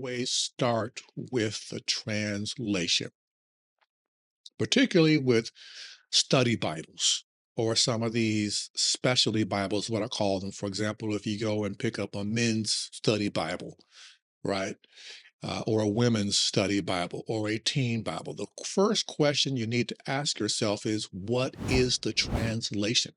always start with the translation, particularly with study Bibles or some of these specialty Bibles, what I call them. For example, if you go and pick up a men's study Bible, right? Or a women's study Bible or a teen Bible, the first question you need to ask yourself is, what is the translation?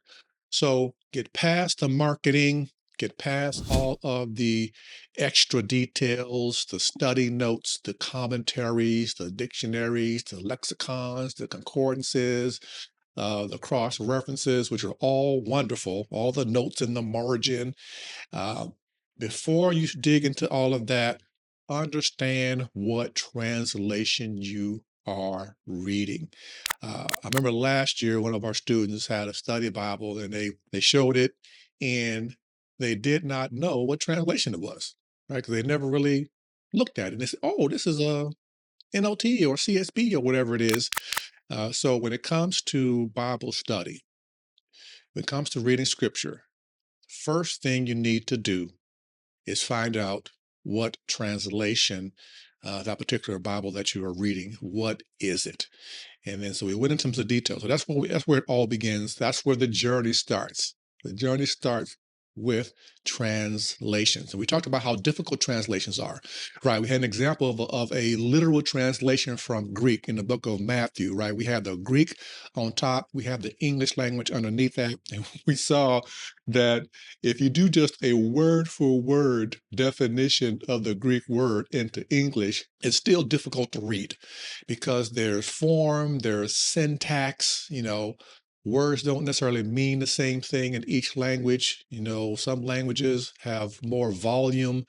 So get past the marketing, get past all of the extra details, the study notes, the commentaries, the dictionaries, the lexicons, the concordances, the cross references, which are all wonderful, all the notes in the margin. Uh, Before you dig into all of that, understand what translation you are reading. I remember last year, one of our students had a study Bible and they showed it and they did not know what translation it was, right? Because they never really looked at it. They said, oh, this is a NLT or CSB or whatever it is. So when it comes to Bible study, when it comes to reading scripture, first thing you need to do is find out what translation that particular Bible that you are reading, what is it? And then so we went into some detail. So that's where it all begins. That's where the journey starts. The journey starts with translations. And we talked about how difficult translations are, right? We had an example of a literal translation from Greek in the book of Matthew, right? We had the Greek on top, we have the English language underneath that. And we saw that if you do just a word for word definition of the Greek word into English, it's still difficult to read because there's form, there's syntax, words don't necessarily mean the same thing in each language. Some languages have more volume.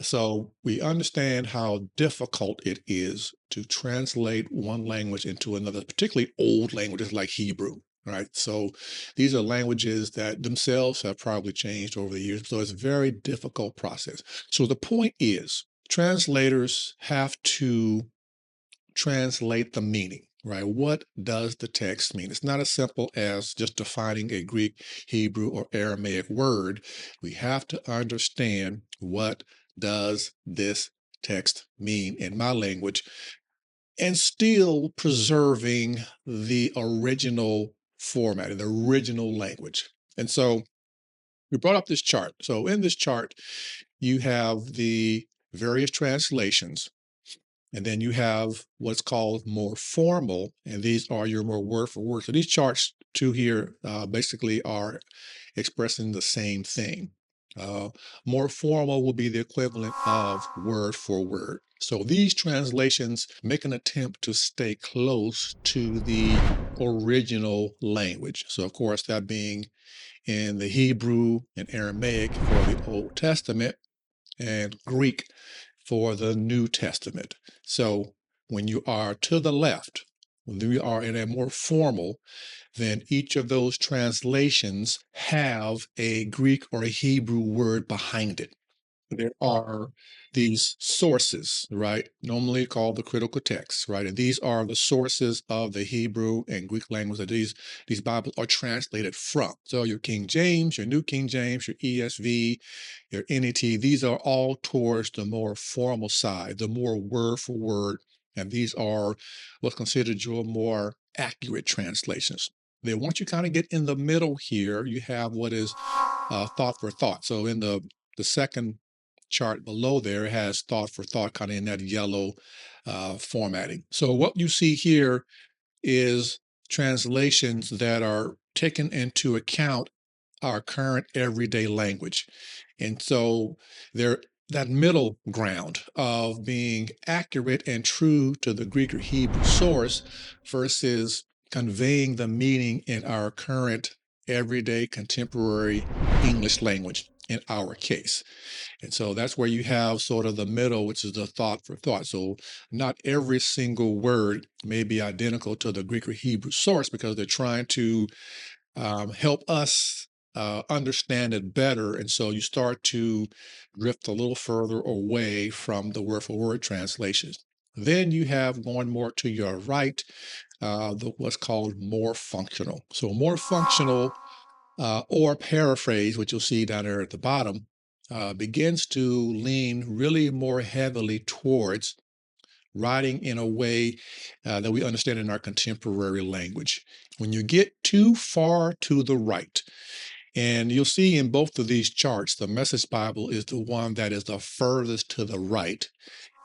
So we understand how difficult it is to translate one language into another, particularly old languages like Hebrew. Right. So these are languages that themselves have probably changed over the years. So it's a very difficult process. So the point is, translators have to translate the meaning, right? What does the text mean? It's not as simple as just defining a Greek, Hebrew, or Aramaic word. We have to understand, what does this text mean in my language, and still preserving the original format, the original language. And so we brought up this chart. So in this chart, you have the various translations. And then you have what's called more formal, and these are your more word for word. So these charts two here basically are expressing the same thing. More formal will be the equivalent of word for word. So these translations make an attempt to stay close to the original language. So of course, that being in the Hebrew and Aramaic for the Old Testament, and Greek for the New Testament. So when you are to the left, when we are in a more formal, then each of those translations have a Greek or a Hebrew word behind it. There are these sources, right? Normally called the critical texts, right? And these are the sources of the Hebrew and Greek language that these Bibles are translated from. So your King James, your New King James, your ESV, your NET, these are all towards the more formal side, the more word for word. And these are what's considered your more accurate translations. Then once you kind of get in the middle here, you have what is thought for thought. So in the second chart below there, it has thought for thought kind of in that yellow formatting. So what you see here is translations that are taken into account our current everyday language. And so they're that middle ground of being accurate and true to the Greek or Hebrew source versus conveying the meaning in our current everyday contemporary English language in our case. And so that's where you have sort of the middle, which is the thought for thought. So not every single word may be identical to the Greek or Hebrew source because they're trying to help us understand it better. And so you start to drift a little further away from the word for word translations. Then you have, going more to your right, what's called more functional. So more functional or paraphrase, which you'll see down there at the bottom, begins to lean really more heavily towards writing in a way that we understand in our contemporary language. When you get too far to the right, and you'll see in both of these charts, the Message Bible is the one that is the furthest to the right.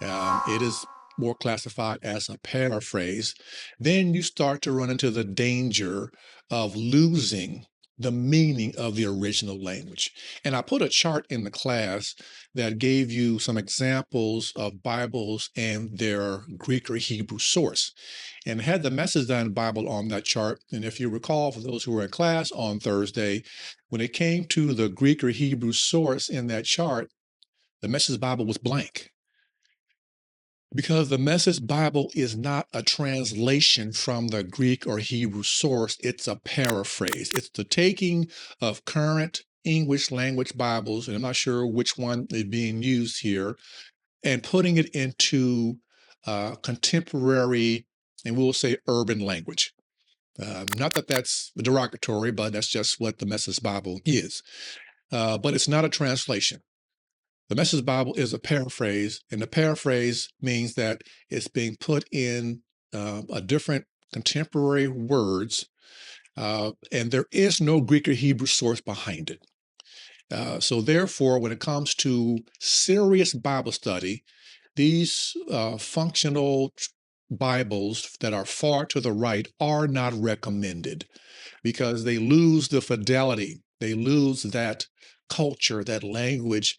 It is more classified as a paraphrase. Then you start to run into the danger of losing the meaning of the original language. And I put a chart in the class that gave you some examples of Bibles and their Greek or Hebrew source, and had the Message Bible on that chart. And if you recall, for those who were in class on Thursday, when it came to the Greek or Hebrew source in that chart, the Message Bible was blank, because the Message Bible is not a translation from the Greek or Hebrew source. It's a paraphrase. It's the taking of current English language Bibles, and I'm not sure which one is being used here, and putting it into contemporary, and we'll say urban language. Not that that's derogatory, but that's just what the Message Bible is. But it's not a translation. The Message Bible is a paraphrase, and the paraphrase means that it's being put in a different contemporary words, and there is no Greek or Hebrew source behind it. So therefore, when it comes to serious Bible study, these functional Bibles that are far to the right are not recommended, because they lose the fidelity, they lose that culture, that language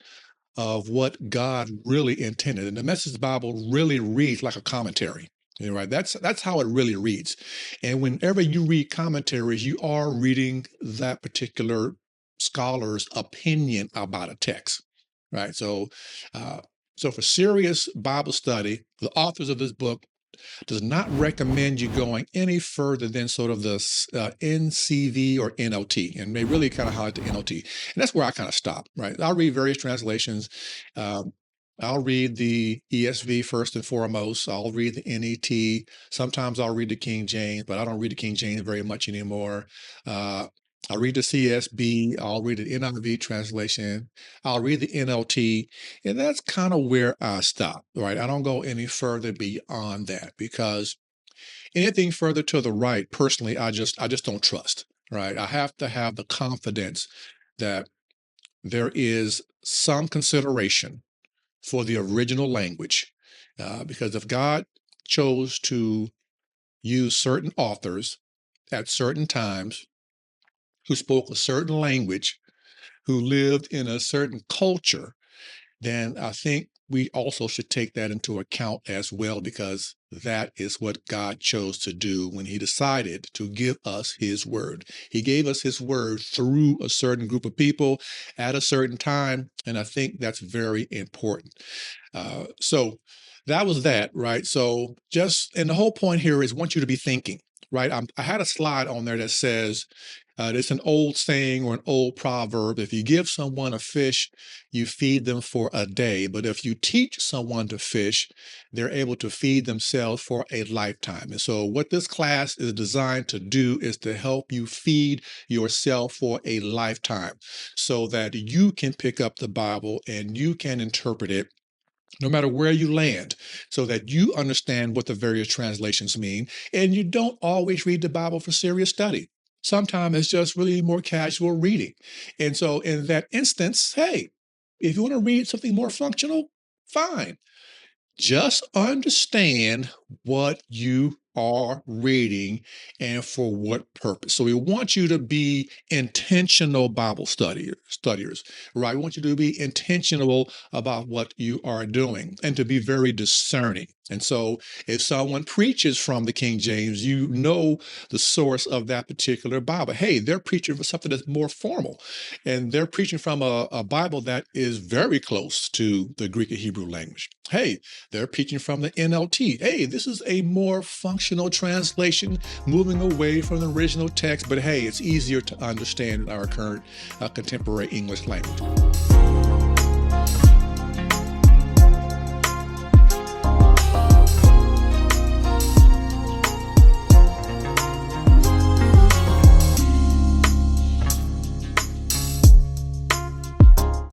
of what God really intended. And the Message Bible really reads like a commentary. Right? That's how it really reads. And whenever you read commentaries, you are reading that particular scholar's opinion about a text. Right. So for serious Bible study, the authors of this book does not recommend you going any further than sort of the NCV or NLT, and they really kind of highlight the NLT. And that's where I kind of stop, right? I'll read various translations. I'll read the ESV first and foremost. I'll read the NET. Sometimes I'll read the King James, but I don't read the King James very much anymore. I'll read the CSB, I'll read the NIV translation, I'll read the NLT, and that's kind of where I stop, right? I don't go any further beyond that, because anything further to the right, personally, I just don't trust, right? I have to have the confidence that there is some consideration for the original language, because if God chose to use certain authors at certain times, who spoke a certain language, who lived in a certain culture, then I think we also should take that into account as well, because that is what God chose to do when he decided to give us his word. He gave us his word through a certain group of people at a certain time, and I think that's very important. So that was that, right? So and the whole point here is I want you to be thinking, right? I had a slide on there that says, it's an old saying or an old proverb: if you give someone a fish, you feed them for a day. But if you teach someone to fish, they're able to feed themselves for a lifetime. And so what this class is designed to do is to help you feed yourself for a lifetime, so that you can pick up the Bible and you can interpret it no matter where you land, so that you understand what the various translations mean. And you don't always read the Bible for serious study. Sometimes it's just really more casual reading. And so in that instance, hey, if you want to read something more functional, fine. Just understand what you are reading and for what purpose. So we want you to be intentional Bible studiers, right? We want you to be intentional about what you are doing and to be very discerning. And so if someone preaches from the King James, you know the source of that particular Bible. Hey, they're preaching for something that's more formal, and they're preaching from a Bible that is very close to the Greek and Hebrew language. Hey, they're preaching from the NLT. Hey, this is a more functional translation, moving away from the original text, but hey, it's easier to understand in our current contemporary English language.